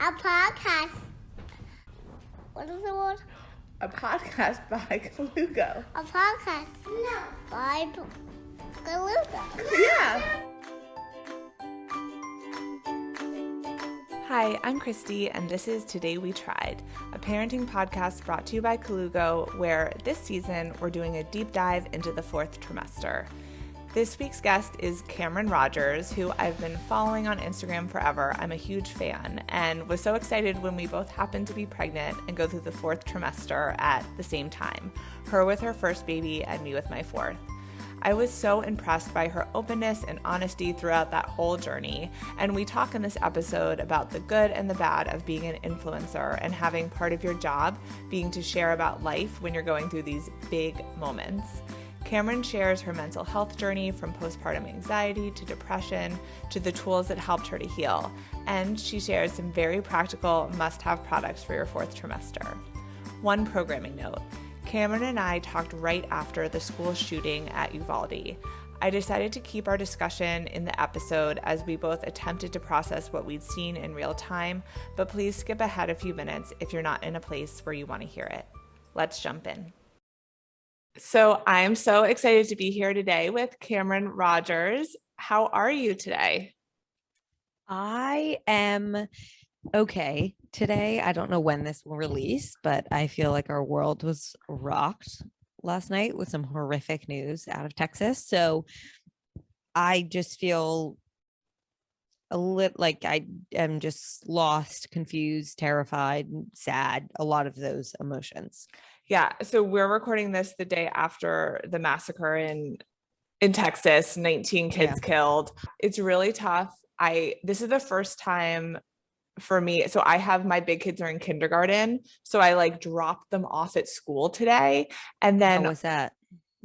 A podcast. What is the word? A podcast by Kalugo. A podcast. No. By Galuga. Yeah. Hi, I'm Christy, and this is Today We Tried, a parenting podcast brought to you by Kalugo, where this season we're doing a deep dive into the fourth trimester. This week's guest is Cameron Rodgers, who I've been following on Instagram forever. I'm a huge fan and was so excited when we both happened to be pregnant and go through the fourth trimester at the same time, her with her first baby and me with my fourth. I was so impressed by her openness and honesty throughout that whole journey, and we talk in this episode about the good and the bad of being an influencer and having part of your job being to share about life when you're going through these big moments. Cameron shares her mental health journey from postpartum anxiety to depression to the tools that helped her to heal, and she shares some very practical must-have products for your fourth trimester. One programming note. Cameron and I talked right after the school shooting at Ulvade. I decided to keep our discussion in the episode as we both attempted to process what we'd seen in real time, but please skip ahead a few minutes if you're not in a place where you want to hear it. Let's jump in. So I'm so excited to be here today with Cameron Rodgers. How are you today? I am okay today. I don't know when this will release, but I feel like our world was rocked last night with some horrific news out of Texas. So I just feel a little like I am just lost, confused, terrified, sad, a lot of those emotions. Yeah. So we're recording this the day after the massacre in Texas, 19 kids killed. It's really tough. This is the first time for me. So I have my big kids are in kindergarten. So I dropped them off at school today. And then how was that?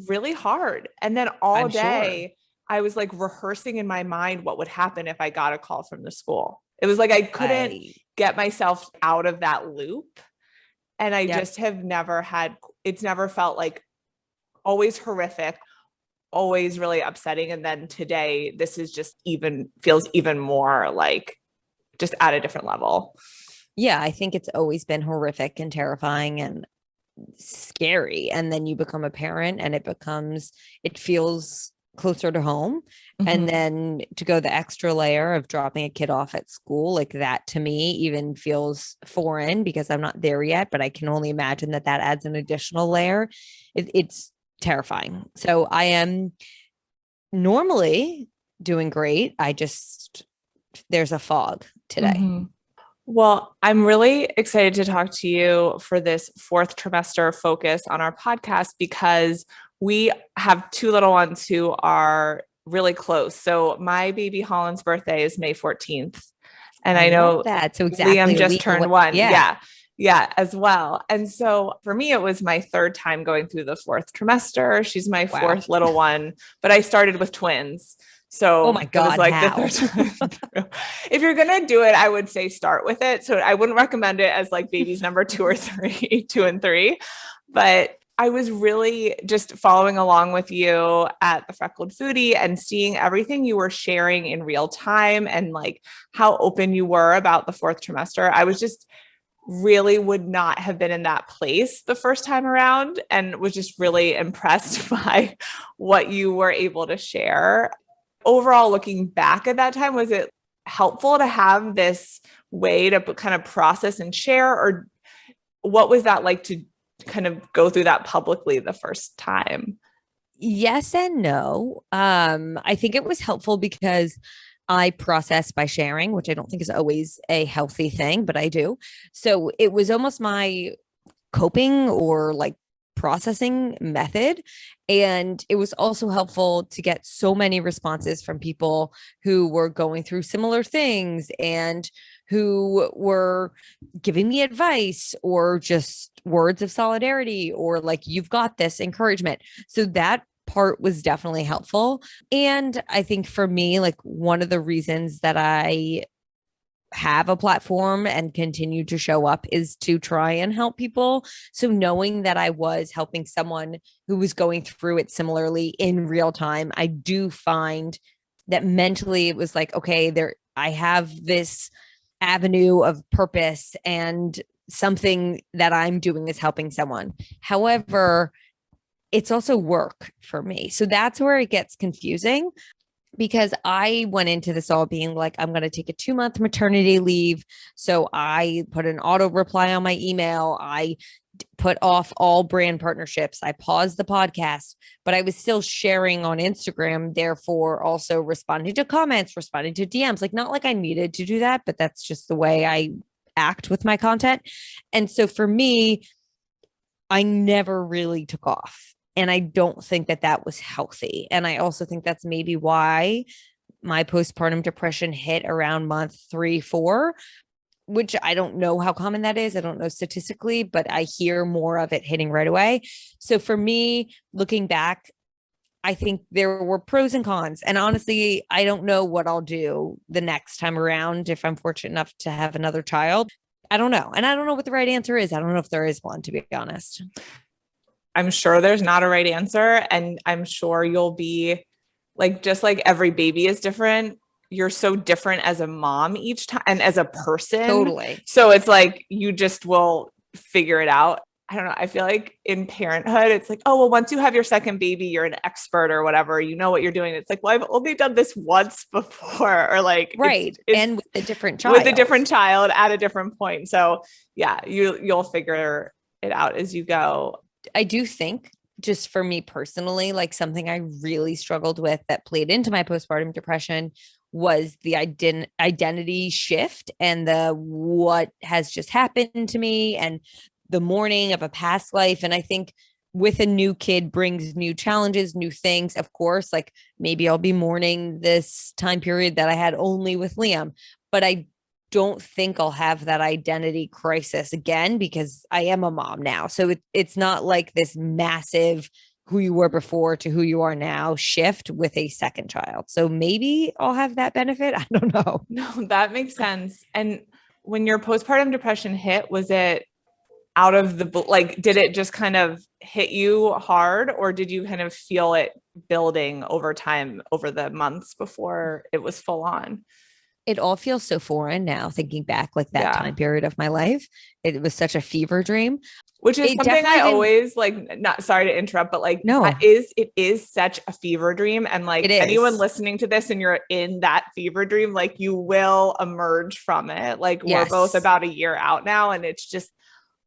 Really hard. And then all I'm day I was rehearsing in my mind what would happen if I got a call from the school. It was I couldn't get myself out of that loop. And I just have it's never felt always horrific, always really upsetting. And then today, this is just feels even more just at a different level. Yeah, I think it's always been horrific and terrifying and scary. And then you become a parent and it feels closer to home. Mm-hmm. And then to go the extra layer of dropping a kid off at school, that to me even feels foreign because I'm not there yet, but I can only imagine that adds an additional layer. It's terrifying. So I am normally doing great. There's a fog today. Mm-hmm. Well, I'm really excited to talk to you for this fourth trimester focus on our podcast because we have two little ones who are really close. So my baby Holland's birthday is May 14th. And I know that. So exactly Liam just turned one. Yeah, as well. And so for me, it was my third time going through the fourth trimester. She's my fourth little one, but I started with twins. So oh my God, the third if you're going to do it, I would say start with it. So I wouldn't recommend it as babies number 2 or 3, 2 and 3, but I was really just following along with you at the Freckled Foodie and seeing everything you were sharing in real time and how open you were about the fourth trimester. I was just really would not have been in that place the first time around and was just really impressed by what you were able to share. Overall, looking back at that time, was it helpful to have this way to kind of process and share, or what was that like to kind of go through that publicly the first time? Yes and no. I think it was helpful because I process by sharing, which I don't think is always a healthy thing, but I do. So it was almost my coping or processing method. And it was also helpful to get so many responses from people who were going through similar things and who were giving me advice or just words of solidarity or you've got this encouragement. So that part was definitely helpful. And I think for me, one of the reasons that I have a platform and continue to show up is to try and help people. So knowing that I was helping someone who was going through it similarly in real time, I do find that mentally it was okay, I have this avenue of purpose and something that I'm doing is helping someone. However, it's also work for me. So that's where it gets confusing, because I went into this all being like, I'm going to take a 2-month maternity leave. So I put an auto reply on my email. I put off all brand partnerships. I paused the podcast, but I was still sharing on Instagram, therefore also responding to comments, responding to DMs. Like, not like I needed to do that, but that's just the way I act with my content. And so for me, I never really took off. And I don't think that that was healthy. And I also think that's maybe why my postpartum depression hit around month 3, 4, which I don't know how common that is. I don't know statistically, but I hear more of it hitting right away. So for me, looking back, I think there were pros and cons. And honestly, I don't know what I'll do the next time around if I'm fortunate enough to have another child. I don't know. And I don't know what the right answer is. I don't know if there is one, to be honest. I'm sure there's not a right answer. And I'm sure you'll be like, just like every baby is different. You're so different as a mom each time and as a person. Totally. So it's like, you just will figure it out. I don't know. I feel like in parenthood, it's like, oh, well, once you have your second baby, you're an expert or whatever, you know what you're doing. It's like, well, I've only done this once before, or like, right. It's and with a different child, at a different point. So yeah, you'll figure it out as you go. I do think, just for me personally, like something I really struggled with that played into my postpartum depression was the identity shift and the what has just happened to me and the mourning of a past life. And I think with a new kid brings new challenges, new things. Of course, like maybe I'll be mourning this time period that I had only with Liam, but I don't think I'll have that identity crisis again because I am a mom now. So it's not like this massive who you were before to who you are now shift with a second child. So maybe I'll have that benefit. I don't know. No, that makes sense. And when your postpartum depression hit, was it out of the, like, did it just kind of hit you hard, or did you kind of feel it building over time, over the months before it was full on? It all feels so foreign now, thinking back, like that time period of my life. It was such a fever dream. Which is something I always like, not sorry to interrupt, but like, no, it is such a fever dream. And like anyone listening to this and you're in that fever dream, like you will emerge from it. Like we're both about a year out now, and it's just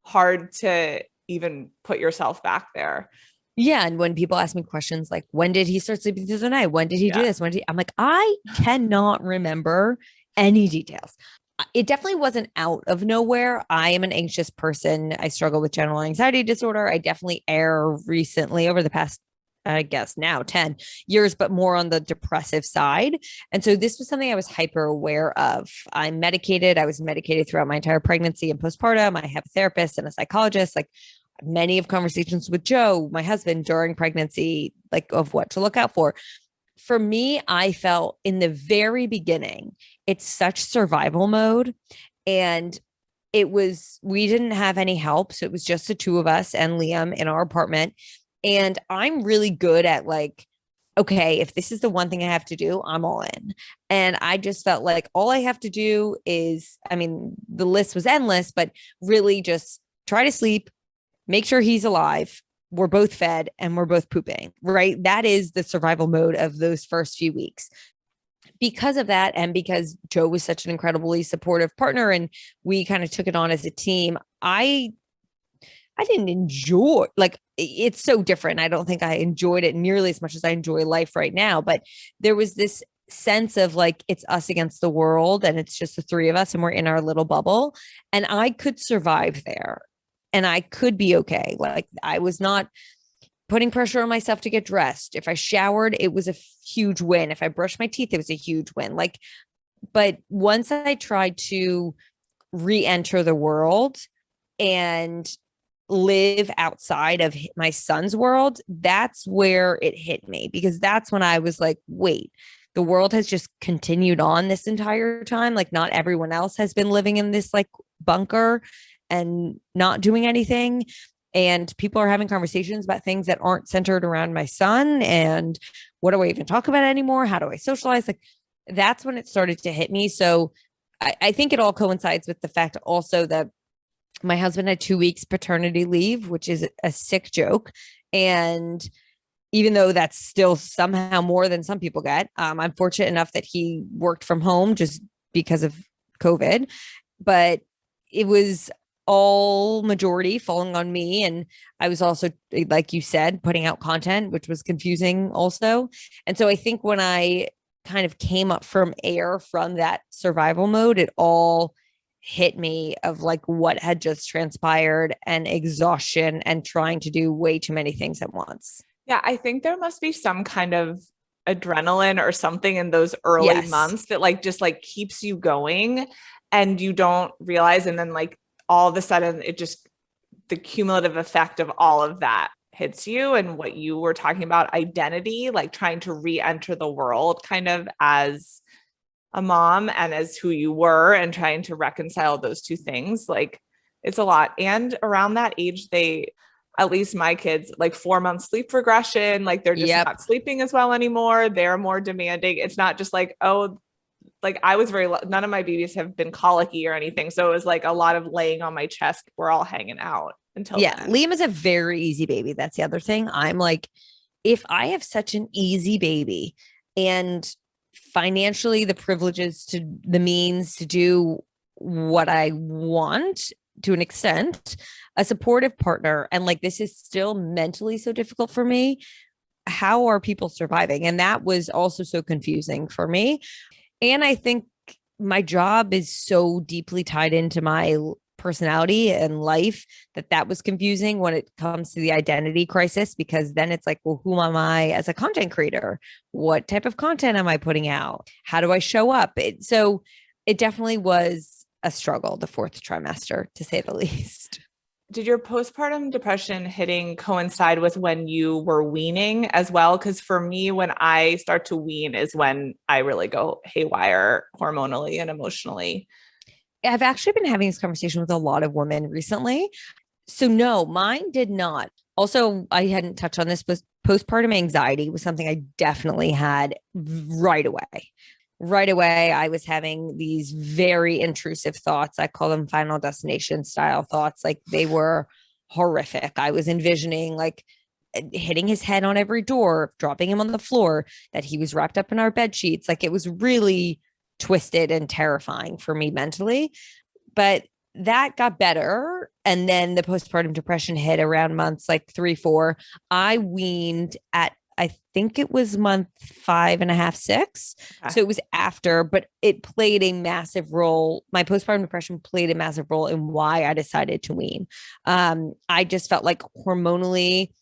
hard to even put yourself back there. Yeah. And when people ask me questions like, when did he start sleeping through the night? When did he do this? I'm like, I cannot remember any details. It definitely wasn't out of nowhere. I am an anxious person. I struggle with general anxiety disorder. I definitely err recently over the past, I guess now 10 years, but more on the depressive side. And so this was something I was hyper aware of. I'm medicated. I was medicated throughout my entire pregnancy and postpartum. I have a therapist and a psychologist. Like many of conversations with Joe, my husband, during pregnancy, like of what to look out for. For me, I felt in the very beginning, it's such survival mode. And we didn't have any help. So it was just the two of us and Liam in our apartment. And I'm really good at like, okay, if this is the one thing I have to do, I'm all in. And I just felt like all I have to do is, I mean, the list was endless, but really just try to sleep, make sure he's alive, we're both fed, and we're both pooping, right? That is the survival mode of those first few weeks. Because of that, and because Joe was such an incredibly supportive partner and we kind of took it on as a team, I didn't enjoy, like, it's so different. I don't think I enjoyed it nearly as much as I enjoy life right now, but there was this sense of like, it's us against the world and it's just the three of us and we're in our little bubble, and I could survive there. And I could be okay. Like I was not putting pressure on myself to get dressed. If I showered, it was a huge win. If I brushed my teeth, it was a huge win. Like, but once I tried to re-enter the world and live outside of my son's world, that's where it hit me, because that's when I was like, wait, the world has just continued on this entire time. Like not everyone else has been living in this like bunker and not doing anything. And people are having conversations about things that aren't centered around my son. And what do I even talk about anymore? How do I socialize? Like that's when it started to hit me. So I think it all coincides with the fact also that my husband had 2 weeks paternity leave, which is a sick joke. And even though that's still somehow more than some people get, I'm fortunate enough that he worked from home just because of COVID. But it was all majority falling on me. And I was also, like you said, putting out content, which was confusing also. And so I think when I kind of came up from air from that survival mode, it all hit me of like what had just transpired and exhaustion and trying to do way too many things at once. Yeah, I think there must be some kind of adrenaline or something in those early Yes. months that like just like keeps you going and you don't realize. And then like all of a sudden it just, the cumulative effect of all of that hits you, and what you were talking about, identity, like trying to re-enter the world kind of as a mom and as who you were and trying to reconcile those two things. Like it's a lot. And around that age, they, at least my kids, like 4 months sleep regression, like they're just Yep. not sleeping as well anymore. They're more demanding. It's not just like, oh, like I was none of my babies have been colicky or anything. So it was like a lot of laying on my chest. We're all hanging out until then. Liam is a very easy baby. That's the other thing. I'm like, if I have such an easy baby and financially the privileges to the means to do what I want to an extent, a supportive partner, and like this is still mentally so difficult for me, how are people surviving? And that was also so confusing for me. And I think my job is so deeply tied into my personality and life that was confusing when it comes to the identity crisis, because then it's like, well, who am I as a content creator? What type of content am I putting out? How do I show up? So it definitely was a struggle, the fourth trimester, to say the least. Did your postpartum depression hitting coincide with when you were weaning as well? Because for me, when I start to wean is when I really go haywire hormonally and emotionally. I've actually been having this conversation with a lot of women recently. So no, mine did not. Also, I hadn't touched on this, but postpartum anxiety was something I definitely had right away. Right away, I was having these very intrusive thoughts. I call them Final Destination style thoughts. Like they were horrific. I was envisioning like hitting his head on every door, dropping him on the floor, that he was wrapped up in our bed sheets. Like it was really twisted and terrifying for me mentally. But that got better. And then the postpartum depression hit around months like 3, 4. I weaned at, I think it was month 5.5, 6. Okay. So it was after, but it played a massive role. My postpartum depression played a massive role in why I decided to wean. I just felt like hormonally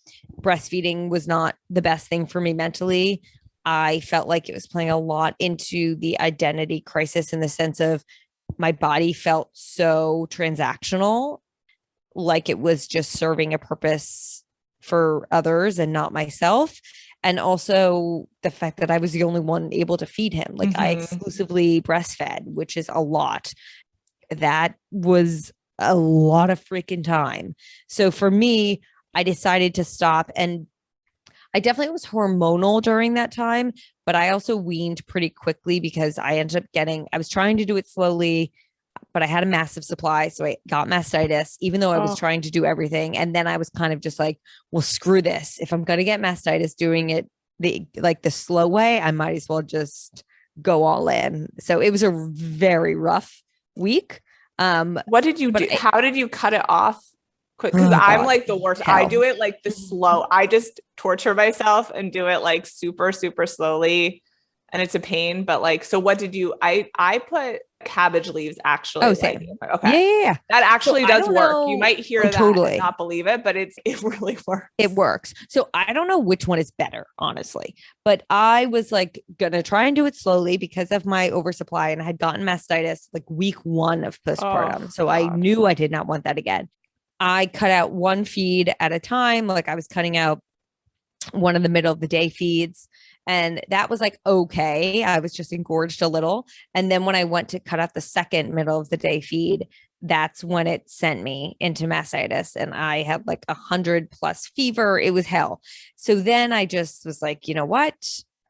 breastfeeding was not the best thing for me mentally. I felt like it was playing a lot into the identity crisis in the sense of my body felt so transactional, like it was just serving a purpose for others and not myself. And also the fact that I was the only one able to feed him. Like I exclusively breastfed, which is a lot. That was a lot of freaking time. So for me, I decided to stop, and I definitely was hormonal during that time, but I also weaned pretty quickly because I ended up I was trying to do it slowly, but I had a massive supply. So I got mastitis, even though I was trying to do everything. And then I was kind of just like, well, screw this. If I'm going to get mastitis doing it the slow way, I might as well just go all in. So it was a very rough week. What did you do? How did you cut it off? Quick, because I'm like the worst. Hell. I do it like the slow. I just torture myself and do it like super, super slowly, and it's a pain. But like, so what did you? I put cabbage leaves actually. Oh, same. Like, okay, Yeah. that actually So does work. You might hear that totally and not believe it, but it really works. It works. So I don't know which one is better, honestly, but I was like gonna try and do it slowly because of my oversupply, and I had gotten mastitis like week 1 of postpartum. So I knew I did not want that again. I cut out one feed at a time. Like I was cutting out one of the middle of the day feeds, and that was like, okay, I was just engorged a little. And then when I went to cut out the second middle of the day feed, that's when it sent me into mastitis, and I had like 100+ fever. It was hell. So then I just was like, you know what?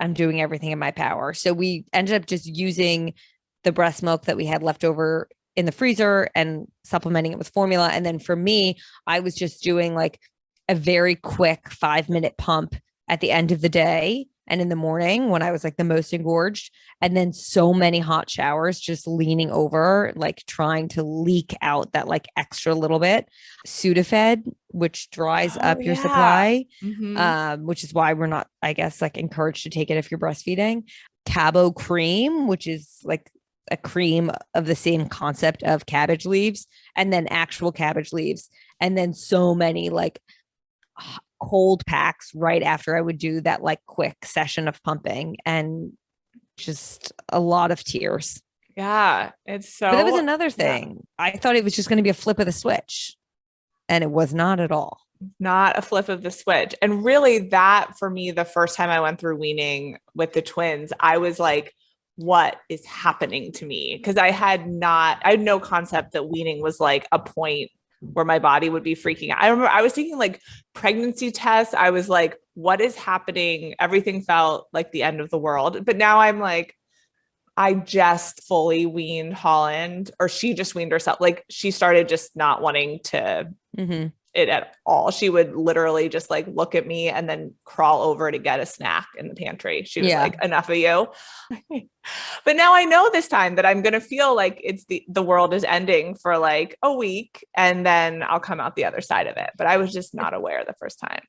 I'm doing everything in my power. So we ended up just using the breast milk that we had left over in the freezer and supplementing it with formula. And then for me, I was just doing like a very quick 5-minute pump at the end of the day and in the morning when I was like the most engorged. And then so many hot showers, just leaning over, like trying to leak out that like extra little bit. Sudafed, which dries up your supply, which is why we're not, I guess, like encouraged to take it if you're breastfeeding. Cabo cream, which is like a cream of the same concept of cabbage leaves, and then actual cabbage leaves. And then so many like cold packs right after I would do that like quick session of pumping, and just a lot of tears. Yeah, it's so. But that was another thing. Yeah. I thought it was just going to be a flip of the switch, and it was not at all. Not a flip of the switch. And really that for me, the first time I went through weaning with the twins, I was like, what is happening to me? Because I had no concept that weaning was like a point where my body would be freaking out. I remember I was taking like pregnancy tests. I was like, what is happening? Everything felt like the end of the world. But now I'm like, I just fully weaned Holland, or she just weaned herself. Like she started just not wanting to it at all. She would literally just like look at me and then crawl over to get a snack in the pantry. She was like, enough of you. But now I know this time that I'm going to feel like it's the world is ending for like a week, and then I'll come out the other side of it. But I was just not aware the first time.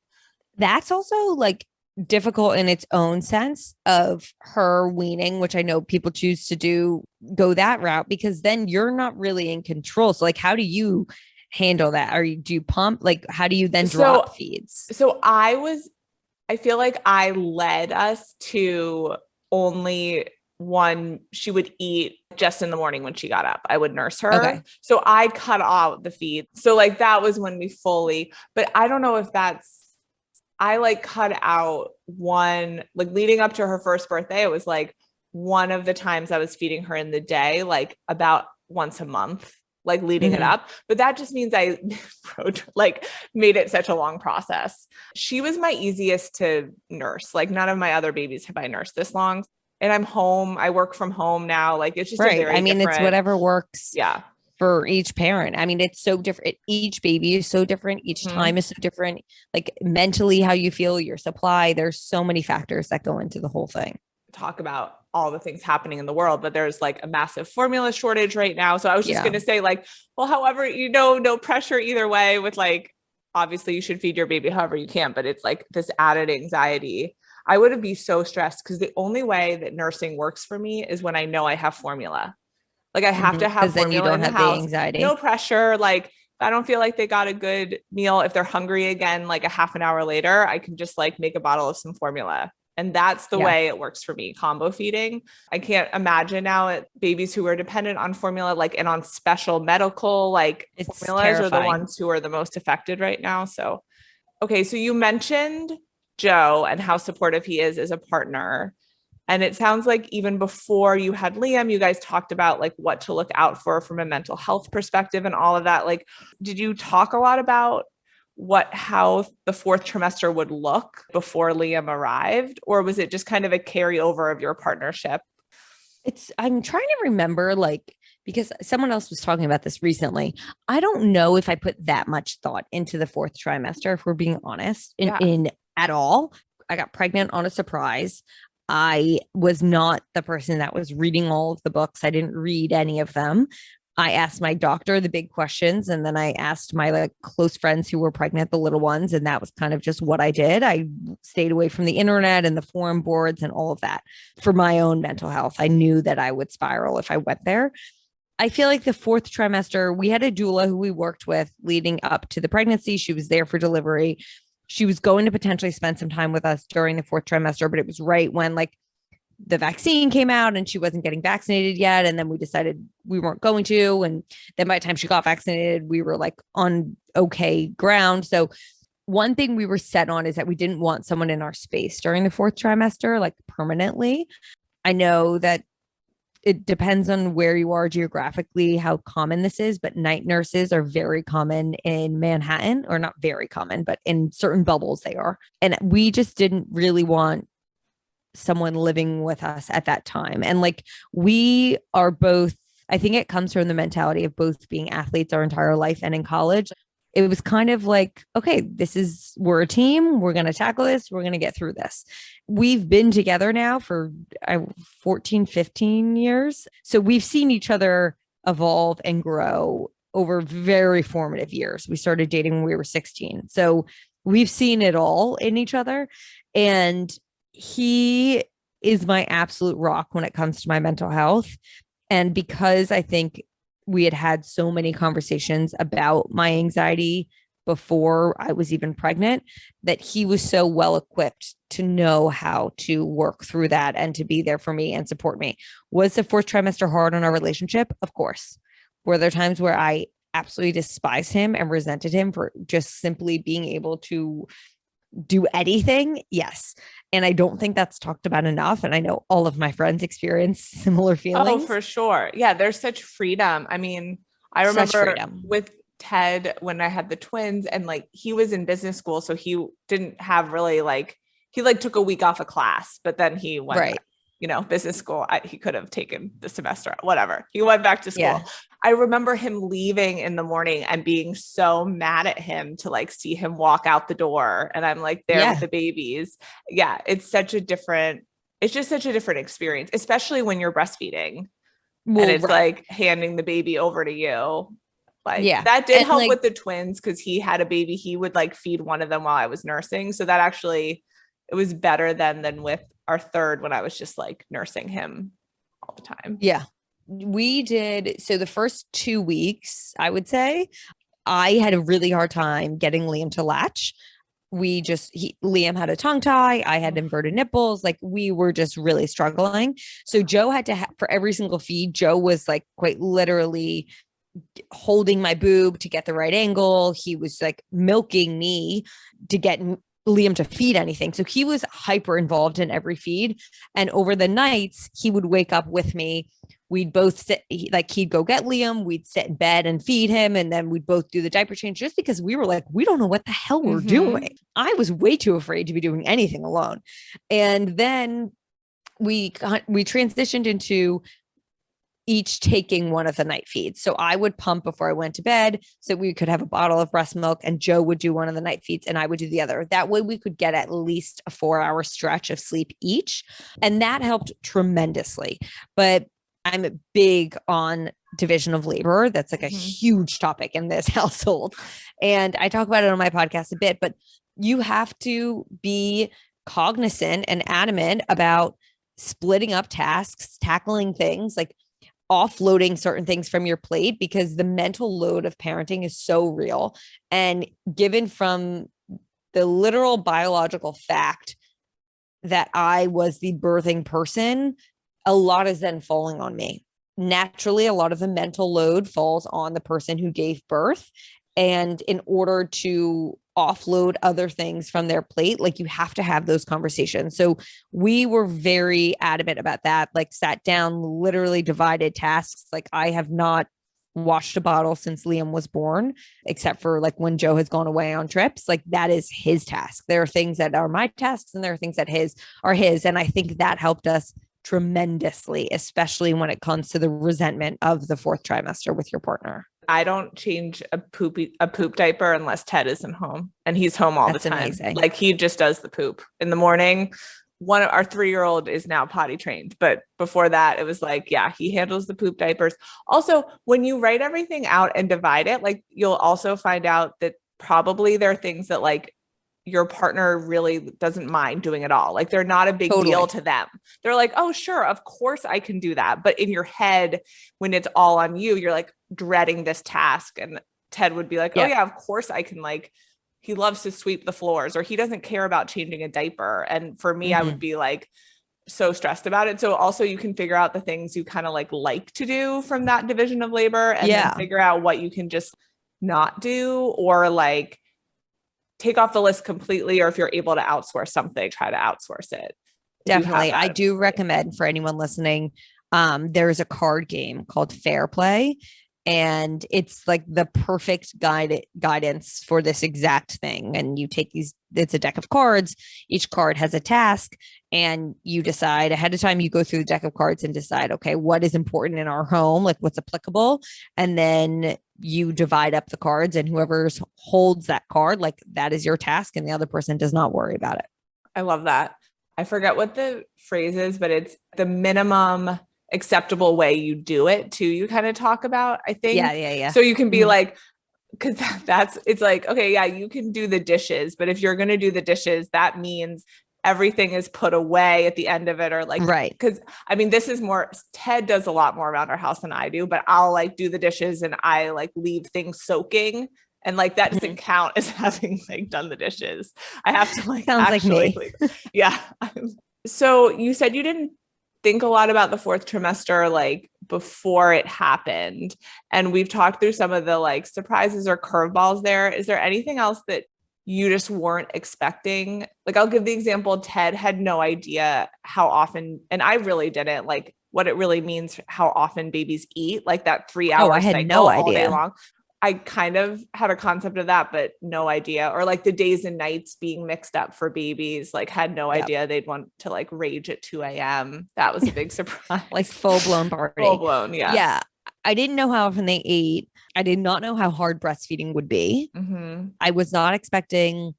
That's also like difficult in its own sense of her weaning, which I know people choose to go that route, because then you're not really in control. So like, how do you handle that? Do you pump? Like, how do you then drop feeds? So I feel like I led us to only one. She would eat just in the morning when she got up. I would nurse her. Okay. So I cut out the feed. So like that was when we fully, but I don't know if I like cut out one, like leading up to her first birthday. It was like one of the times I was feeding her in the day, like about once a month, like leading it up. But that just means I like made it such a long process. She was my easiest to nurse. Like none of my other babies have I nursed this long. And I'm home. I work from home now. Like it's just right. It's whatever works. Yeah. For each parent. I mean, it's so different. Each baby is so different. Each time is so different. Like mentally, how you feel, your supply. There's so many factors that go into the whole thing. Talk about all the things happening in the world, but there's like a massive formula shortage right now. So I was just going to say like, well, however, no pressure either way with like, obviously you should feed your baby however you can, but it's like this added anxiety. I would be so stressed because the only way that nursing works for me is when I know I have formula. Like I have to have formula, then you don't have the anxiety. No pressure. Like I don't feel like they got a good meal. If they're hungry again, like a half an hour later, I can just like make a bottle of some formula. And that's the way it works for me, combo feeding. I can't imagine now babies who are dependent on formula, like, and on special medical, like formulas are the ones who are the most affected right now. So, okay. So you mentioned Joe and how supportive he is as a partner. And it sounds like even before you had Liam, you guys talked about like what to look out for from a mental health perspective and all of that. Like, did you talk a lot about how the fourth trimester would look before Liam arrived? Or was it just kind of a carryover of your partnership? I'm trying to remember, like, because someone else was talking about this recently. I don't know if I put that much thought into the fourth trimester, if we're being honest, in at all. I got pregnant on a surprise. I was not the person that was reading all of the books. I didn't read any of them. I asked my doctor the big questions, and then I asked my like close friends who were pregnant, the little ones. And that was kind of just what I did. I stayed away from the internet and the forum boards and all of that for my own mental health. I knew that I would spiral if I went there. I feel like the fourth trimester, we had a doula who we worked with leading up to the pregnancy. She was there for delivery. She was going to potentially spend some time with us during the fourth trimester, but it was right when like the vaccine came out and she wasn't getting vaccinated yet. And then we decided we weren't going to. And then by the time she got vaccinated, we were like on okay ground. So one thing we were set on is that we didn't want someone in our space during the fourth trimester, like permanently. I know that it depends on where you are geographically, how common this is, but night nurses are very common in Manhattan, or not very common, but in certain bubbles they are. And we just didn't really want someone living with us at that time. And like we are both, I think it comes from the mentality of both being athletes our entire life and in college. It was kind of like, okay, we're a team. We're going to tackle this. We're going to get through this. We've been together now for 14, 15 years. So we've seen each other evolve and grow over very formative years. We started dating when we were 16. So we've seen it all in each other. And he is my absolute rock when it comes to my mental health. And because I think we had so many conversations about my anxiety before I was even pregnant, that he was so well equipped to know how to work through that and to be there for me and support me. Was the fourth trimester hard on our relationship? Of course. Were there times where I absolutely despised him and resented him for just simply being able to do anything? Yes. And I don't think that's talked about enough. And I know all of my friends experience similar feelings. Oh, for sure. Yeah. There's such freedom. I mean, I remember with Ted when I had the twins and like he was in business school. So he didn't have really he took a week off of class, but then he went, right. Business school. He could have taken the semester, whatever. He went back to school. Yeah. I remember him leaving in the morning and being so mad at him to see him walk out the door. And I'm there with the babies. Yeah. It's just such a different experience, especially when you're breastfeeding and it's handing the baby over to you. That did help with the twins because he had a baby. He would feed one of them while I was nursing. So that actually, it was better than with our third when I was just nursing him all the time. Yeah. We did. So the first 2 weeks, I would say, I had a really hard time getting Liam to latch. Liam had a tongue tie. I had inverted nipples. We were just really struggling. So Joe had to, for every single feed, Joe was quite literally holding my boob to get the right angle. He was milking me to get Liam to feed anything. So he was hyper involved in every feed. And over the nights, he would wake up with me. We'd both sit, he'd go get Liam. We'd sit in bed and feed him. And then we'd both do the diaper change just because we were we don't know what the hell we're doing. I was way too afraid to be doing anything alone. And then we transitioned into each taking one of the night feeds. So I would pump before I went to bed so we could have a bottle of breast milk, and Joe would do one of the night feeds and I would do the other. That way we could get at least a 4-hour stretch of sleep each. And that helped tremendously. But I'm big on division of labor. That's a huge topic in this household. And I talk about it on my podcast a bit, but you have to be cognizant and adamant about splitting up tasks, tackling things, offloading certain things from your plate, because the mental load of parenting is so real. And given from the literal biological fact that I was the birthing person, a lot is then falling on me. Naturally, a lot of the mental load falls on the person who gave birth. And in order to offload other things from their plate, you have to have those conversations. So we were very adamant about that, sat down, literally divided tasks. I have not washed a bottle since Liam was born, except for when Joe has gone away on trips. That is his task. There are things that are my tasks and there are things that are his. And I think that helped us tremendously, especially when it comes to the resentment of the fourth trimester with your partner. I don't change a poop diaper unless Ted isn't home, and he's home all the time. Amazing. He just does the poop in the morning. One of our 3-year-old is now potty trained, but before that it was he handles the poop diapers. Also, when you write everything out and divide it, you'll also find out that probably there are things that your partner really doesn't mind doing at all. They're not a big deal to them. They're oh, sure, of course I can do that. But in your head, when it's all on you, you're dreading this task. And Ted would be oh yeah, of course I can. He loves to sweep the floors, or he doesn't care about changing a diaper. And for me, I would be so stressed about it. So also you can figure out the things you kind of like to do from that division of labor, and then figure out what you can just not do, or take off the list completely, or if you're able to outsource something, try to outsource it. Definitely. I do recommend for anyone listening, there's a card game called Fair Play. And it's like the perfect guidance for this exact thing. And you take it's a deck of cards. Each card has a task, and you decide ahead of time. You go through the deck of cards and decide, okay, what is important in our home? Like what's applicable? And then you divide up the cards, and whoever holds that card, like that is your task, and the other person does not worry about it. I love that. I forget what the phrase is, but it's the minimum acceptable way you do it too. You kind of talk about, I think. Yeah. So you can be like, because it's like, okay, yeah, you can do the dishes, but if you're going to do the dishes, that means everything is put away at the end of it, or like, right. Because I mean, this is more, Ted does a lot more around our house than I do, but I'll like do the dishes and I like leave things soaking. And like, that doesn't count as having like done the dishes. I have to like, sounds actually, like me. Yeah. So you said you didn't think a lot about the fourth trimester, like before it happened. And we've talked through some of the like surprises or curveballs there. Is there anything else that you just weren't expecting? Like, I'll give the example, Ted had no idea how often, and I really didn't, like what it really means, how often babies eat, like that 3-hour I had cycle no all day idea. long. I kind of had a concept of that, but no idea. Or like the days and nights being mixed up for babies, like had no idea they'd want to like rage at 2 a.m. That was a big surprise. Like full blown party. Full blown, yeah. Yeah. I didn't know how often they ate. I did not know how hard breastfeeding would be. Mm-hmm. I was not expecting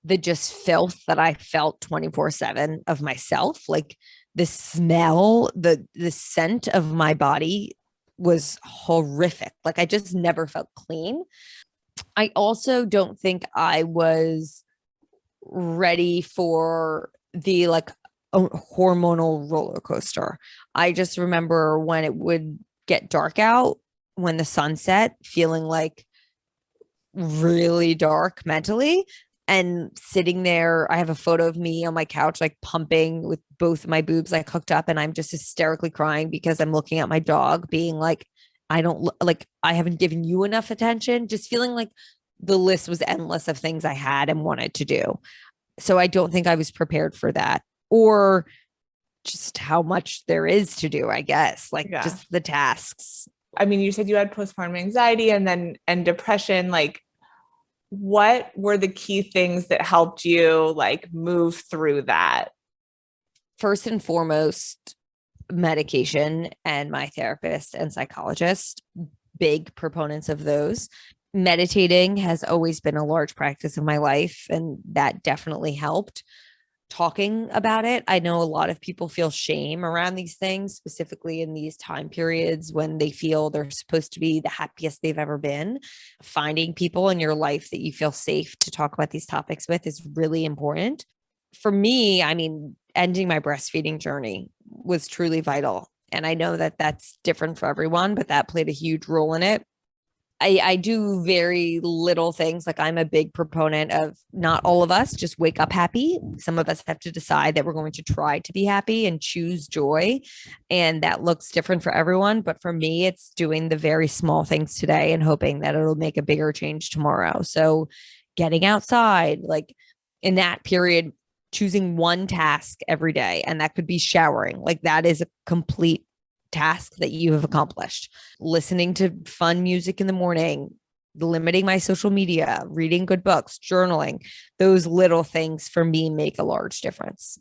the just filth that I felt 24/7 of myself. Like the smell, the scent of my body was horrific. Like I just never felt clean. I also don't think I was ready for the like hormonal roller coaster. I just remember when it would get dark out, when the sun set, feeling like really dark mentally, and sitting there. I have a photo of me on my couch, like pumping with both my boobs like hooked up, and I'm just hysterically crying because I'm looking at my dog being like, I haven't given you enough attention, just feeling like the list was endless of things I had and wanted to do. So I don't think I was prepared for that, or just how much there is to do, I guess, like just the tasks. I mean, you said you had postpartum anxiety and depression. Like, what were the key things that helped you like move through that? First and foremost, medication, and my therapist and psychologist, big proponents of those. Meditating has always been a large practice of my life, and that definitely helped. Talking about it. I know a lot of people feel shame around these things, specifically in these time periods when they feel they're supposed to be the happiest they've ever been. Finding people in your life that you feel safe to talk about these topics with is really important. For me, I mean, ending my breastfeeding journey was truly vital. And I know that that's different for everyone, but that played a huge role in it. I do very little things. Like I'm a big proponent of not all of us just wake up happy. Some of us have to decide that we're going to try to be happy and choose joy. And that looks different for everyone. But for me, it's doing the very small things today and hoping that it'll make a bigger change tomorrow. So getting outside, like in that period, choosing one task every day, and that could be showering. Like that is a complete task that you have accomplished. Listening to fun music in the morning, limiting my social media, reading good books, journaling. Those little things for me make a large difference.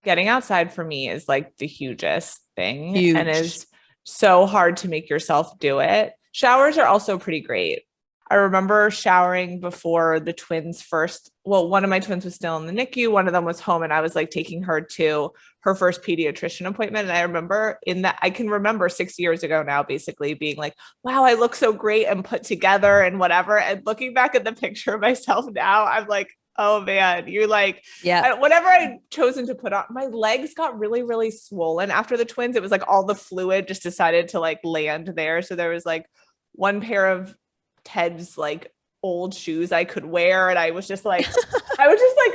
Getting outside for me is like the hugest thing. Huge. And is so hard to make yourself do it. Showers are also pretty great. I remember showering before the twins first. Well, one of my twins was still in the NICU. One of them was home, and I was like taking her to her first pediatrician appointment. And I remember I can remember 6 years ago now, basically being like, wow, I look so great and put together and whatever. And looking back at the picture of myself now, I'm like, oh man, you're like, whatever I'd chosen to put on, my legs got really, really swollen after the twins. It was like all the fluid just decided to like land there. So there was like one pair of Ted's like old shoes I could wear. And I was just like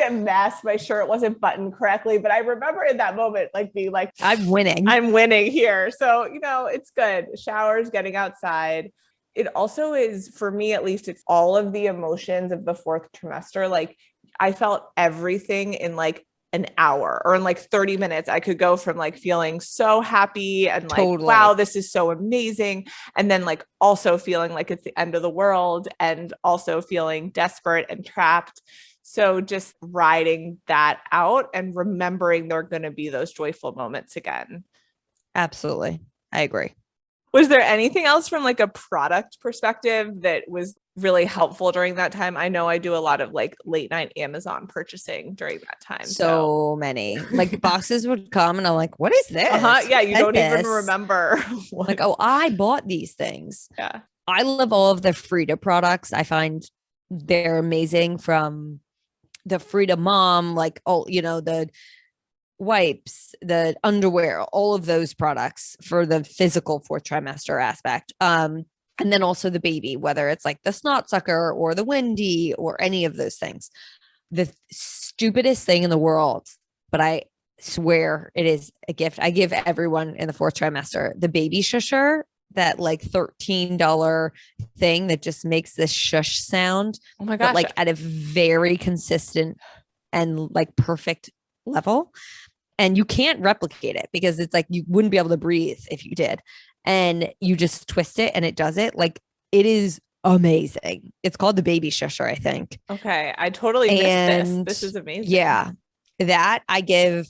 a mess. My shirt wasn't buttoned correctly. But I remember in that moment, like being like, I'm winning here. So, it's good. Showers, getting outside. It also is, for me, at least, it's all of the emotions of the fourth trimester. Like I felt everything in like an hour, or in like 30 minutes, I could go from like feeling so happy and like, Totally. wow, this is so amazing. And then like also feeling like it's the end of the world and also feeling desperate and trapped. So just riding that out and remembering there are going to be those joyful moments again. Absolutely. I agree. Was there anything else from like a product perspective that was really helpful during that time? I know I do a lot of like late night Amazon purchasing during that time. So many like boxes would come and I'm like, what is this? Yeah, you don't even this? remember. Like, oh, I bought these things. Yeah. I love all of the Frida products. I find they're amazing, from the Frida Mom, like all, the wipes, the underwear, all of those products for the physical fourth trimester aspect. And then also the baby, whether it's like the snot sucker or the windy or any of those things. The stupidest thing in the world, but I swear it is a gift I give everyone in the fourth trimester, the baby shusher, that like $13 thing that just makes this shush sound. Oh my gosh. But like at a very consistent and like perfect level. And you can't replicate it because it's like you wouldn't be able to breathe if you did. And you just twist it and it does it. Like, it is amazing. It's called the baby shusher, I think. Okay. I totally missed this. This is amazing. Yeah. That I give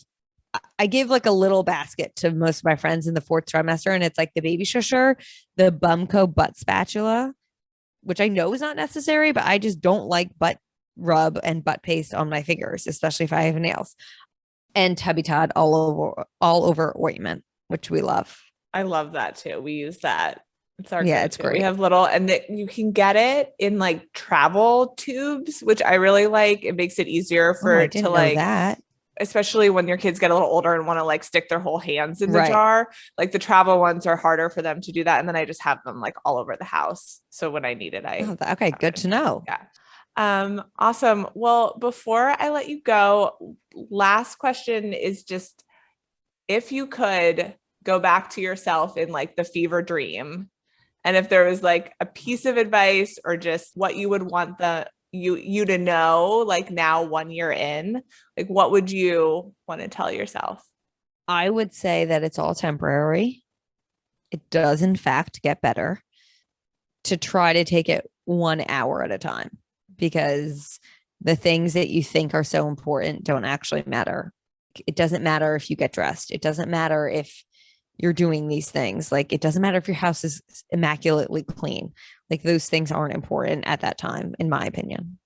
like a little basket to most of my friends in the fourth trimester. And it's like the baby shusher, the Bumco butt spatula, which I know is not necessary, but I just don't like butt rub and butt paste on my fingers, especially if I have nails. And Tubby Todd all over ointment, which we love. I love that too. We use that. It's our it's great. We have little, and you can get it in like travel tubes, which I really like. It makes it easier for to like that. Especially when your kids get a little older and want to like stick their whole hands in the jar. Like the travel ones are harder for them to do that. And then I just have them like all over the house. So when I need it, okay, good to know. Yeah. Awesome. Well, before I let you go, last question is just, if you could go back to yourself in like the fever dream, and if there was like a piece of advice or just what you would want you to know, like now 1 year in, like what would you want to tell yourself? I would say that it's all temporary. It does in fact get better. To try to take it 1 hour at a time, because the things that you think are so important don't actually matter. It doesn't matter if you get dressed. It doesn't matter if you're doing these things. Like, it doesn't matter if your house is immaculately clean. Like, those things aren't important at that time, in my opinion.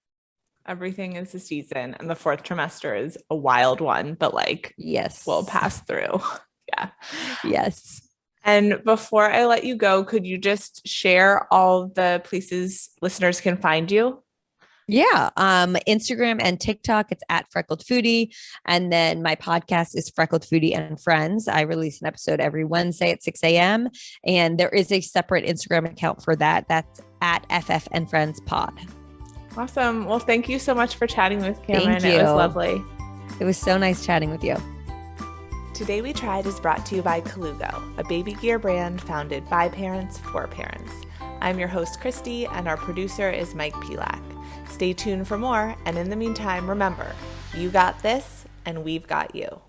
Everything is a season, and the fourth trimester is a wild one, but like, yes, we'll pass through. Yeah. Yes. And before I let you go, could you just share all the places listeners can find you? Yeah. Instagram and TikTok, it's at Freckled Foodie. And then my podcast is Freckled Foodie and Friends. I release an episode every Wednesday at 6 a.m. And there is a separate Instagram account for that. That's at FF and Friends Pod. Awesome. Well, thank you so much for chatting with Cameron. Thank you. It was lovely. It was so nice chatting with you. Today We Tried is brought to you by Colugo, a baby gear brand founded by parents for parents. I'm your host, Christy, and our producer is Mike Pilak. Stay tuned for more, and in the meantime, remember, you got this, and we've got you.